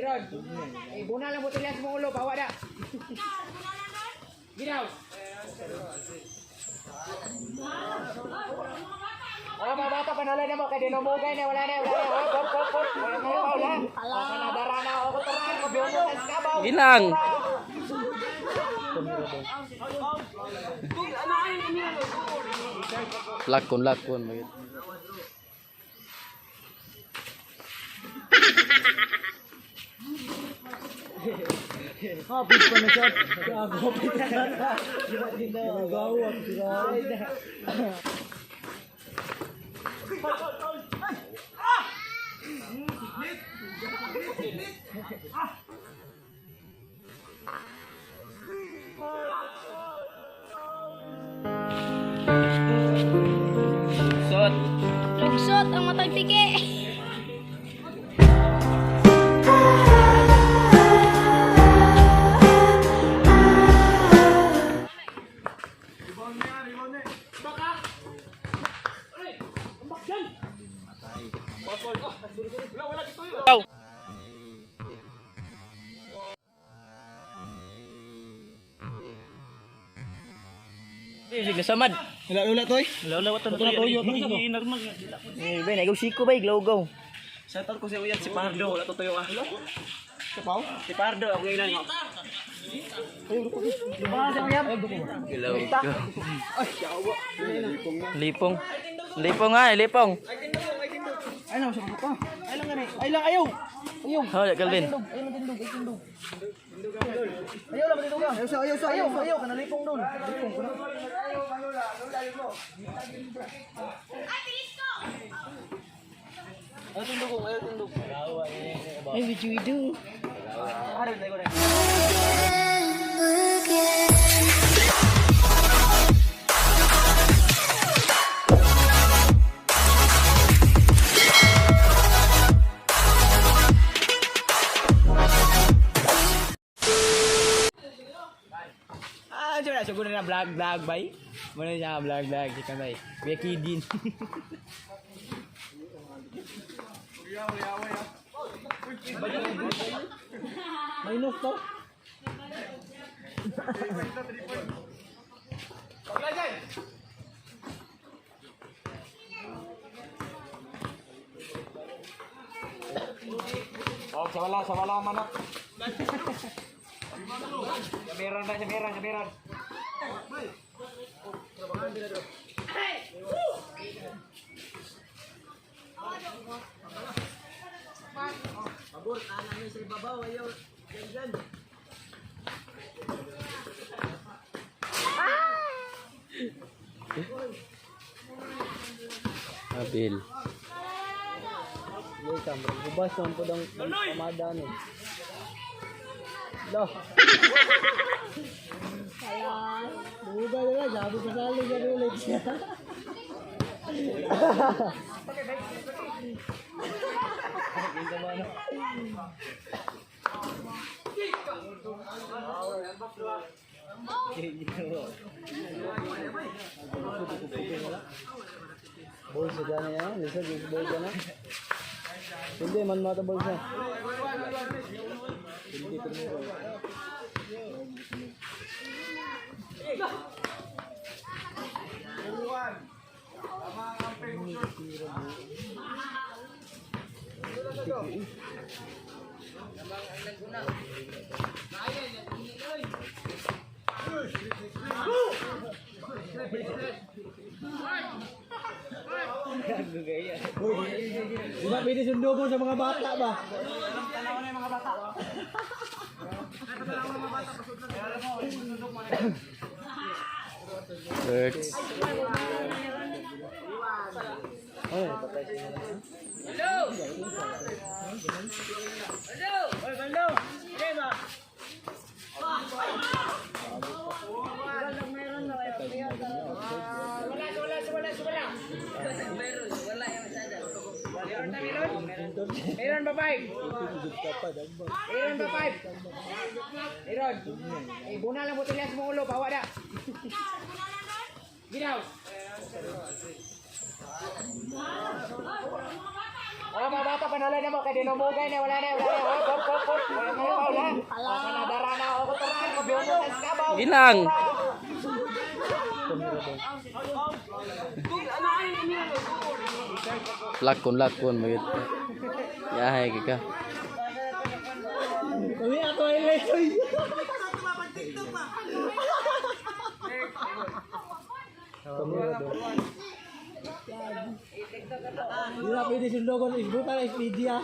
Iron. Buna lang botelya sa ulo, bawa dah. Ginaw. Oh, bata panala na mo kay dinumugay na wala na. Kop. Wala. Nadara na ako turan ko biyo sa kabaw. Gilang. Lakon bagit. Habis pa na siya. Habis na siya. Nagawat sila. Lugsot ang matag tiki. Sige samad. Wala toy. Wala to normal. Ben, ikaw siko ba iglaw-gaw. Shoutout ko si Uyat, si Pardo, wala to tuyo ah. Kapaw? Si Pardo, ako ngayon lang. Lipong. Lipong nga, lipong. Ay lang siya pa. Ay lang ganay. Ay lang ayaw. Ayaw. Oh, Calvin. Ayaw tindog. Ayaw lang tindog. Ayaw kana lipong doon. Lipong ko na. Ayaw tindog. Ay, what you do? Siguro na vlog bay. Mana siya vlog si Kanay. Kuya Kidin. Minus to. Oh, sa wala manok. Sabiran. Pabor, anak ni sa ibabaw, ayaw. Diyan. Abil. Yo, kamera. Bubas lang po ng pamada ni. Loh. Alah. Buba na sabi ko sali ka ulit siya. Bolsa dyan yan. Lisa, bolsa na. Hindi, man mata bolsa. Hindi, tumuro. Di ba pwede sundo mo sa mga bata ba? Tanaw na yung mga bata. Birds. Oh, patay siya. Hello! Oy, Baldo! Sige ba? Meron ba 5? Meron ba 5? Meron. Buna lang botelya sa ulo, bawa dah. Ginaw. Oh, mga bata, panala na mo. Kaya dinumugay na. Wala na. Hop. Wala. Panadara na ako. Kuturan. Mabiyon mo sa skabaw. Gilang. Lakon magit. Yahay ka. Kami ato ay lesoy. Hindi na pwede sundogon. Facebook ka na Expedia.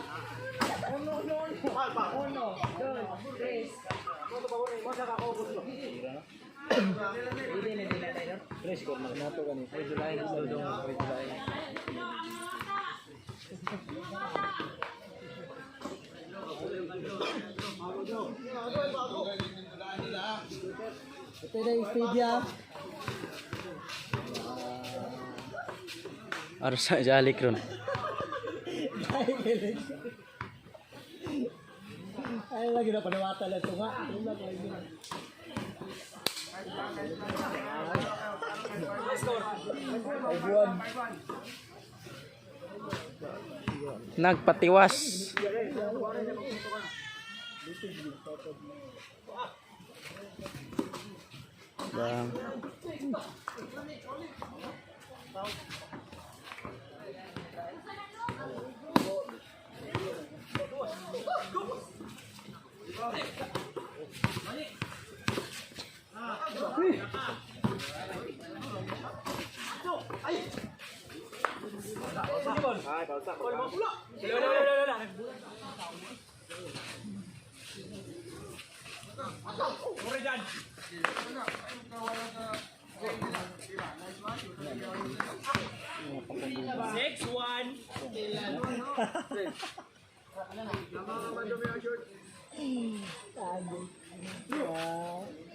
Ito na Expedia. Harus jalik ron. Ay lagi na panawata lang ito nga. Nagpatiwas. Bang.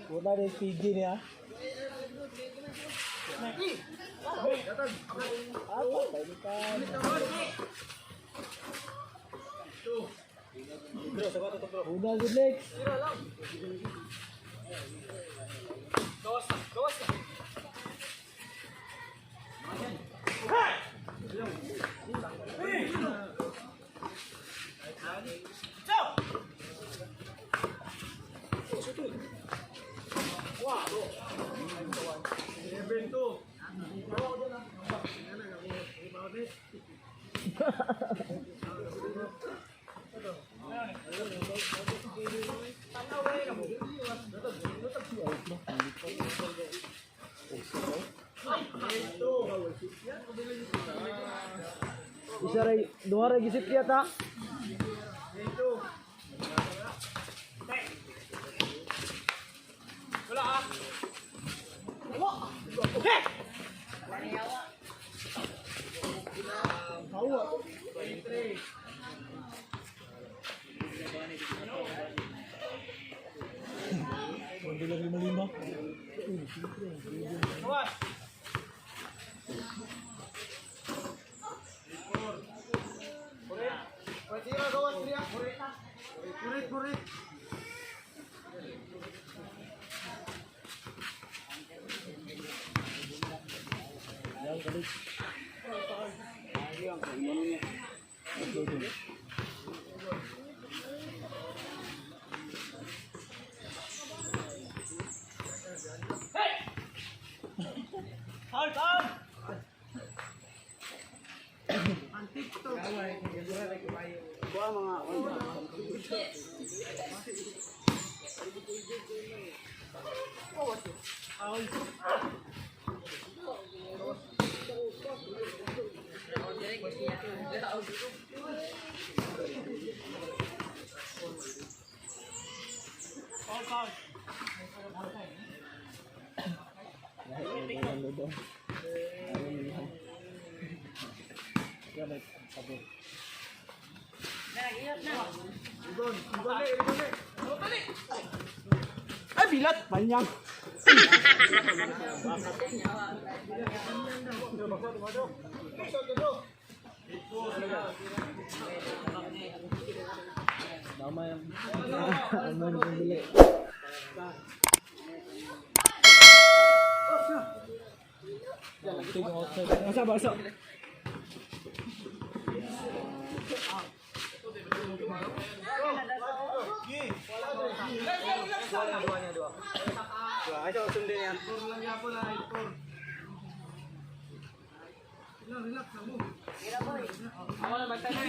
Wala na Expedia niya. Una good legs. Isa ray, duha ray gisip yata. Ay, bilat! Panyang! Tama yan. Ano yung bilat? Basa, basa. Ito, sundin yan. Ako na magtanong.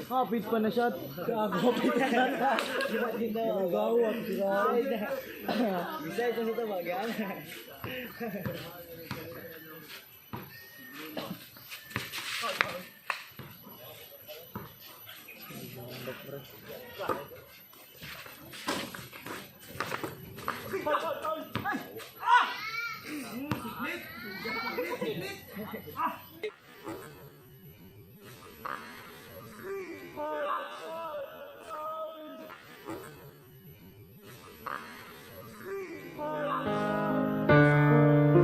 Kapit pa na shot. Kapit na shot. Gawat. Bisa itu kita bagian.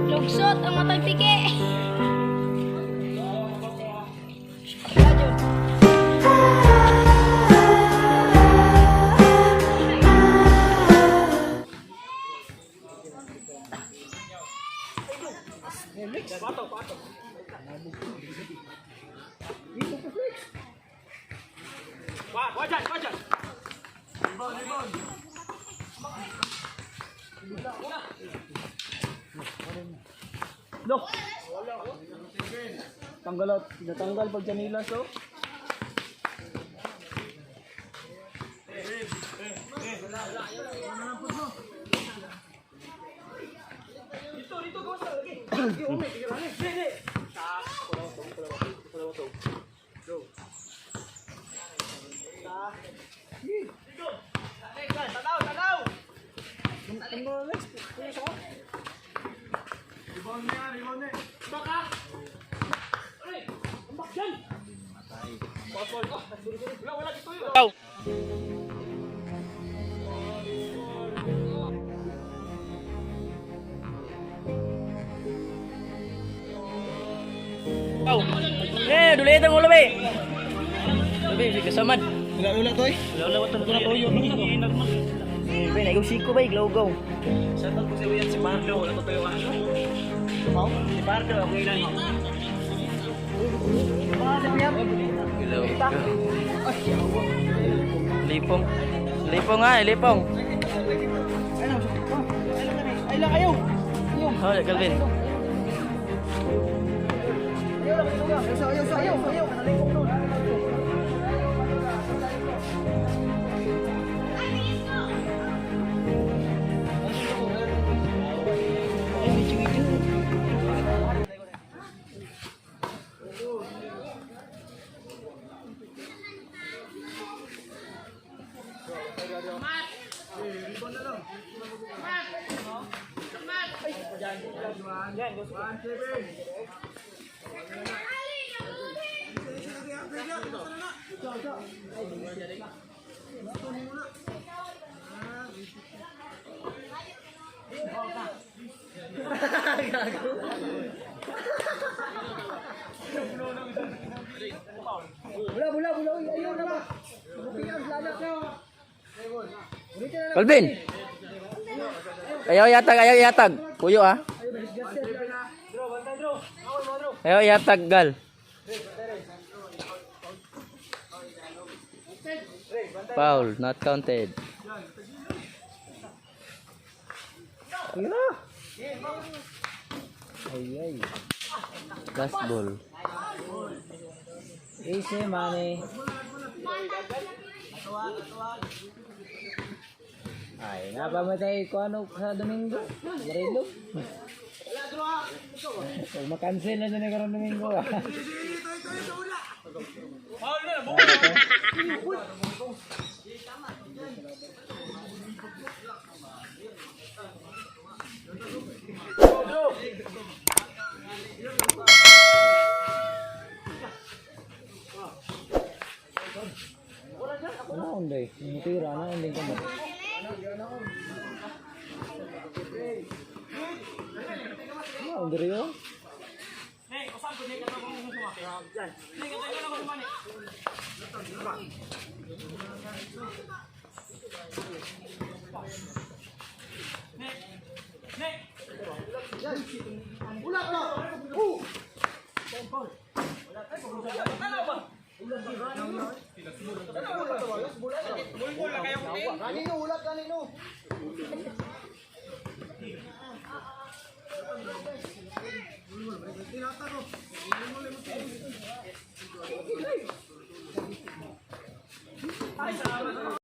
Lugsot ang matag tike. Radyo. Wajan. Loh. Natanggal pag Janilas oh. Dito, gawas ka lagi. Lagi, umi, tigilani. Dili. Tanaw. Ribon niya. Baka. Ay, ambak dyan. Pasol ka. Wala dito yun. Dulitan mo labi. Labi, kasamad. Wala to eh. Wala to na toyo. Ben, ikaw siko ba iglaw-gaw. Shoutout ko si Uyan, si Pardo. Wala to tayo ah. Si Pardo, ako ilan. Lipong. Lipong nga, lipong. Ay lang kayo. Oh, Calvin. Ayaw. Nalipong doon. Bula. Ayaw na ba? Calvin. Ayaw yatag. Puyo ah. Ayaw yatag, gal. Foul, not counted. Ay. Last ball. Easy, money. Ay, napamatay ko ano sa Domingo. Marilo. Makancel na dyan karon Domingo. Ano unday? Tira na ending ko mo. Ano unday yo? Hey, usan ko ni ka mo sumaki. Yan. Ni ka mo sumani. Ulat mo. Kanino ulat kanino? Ay, salamat.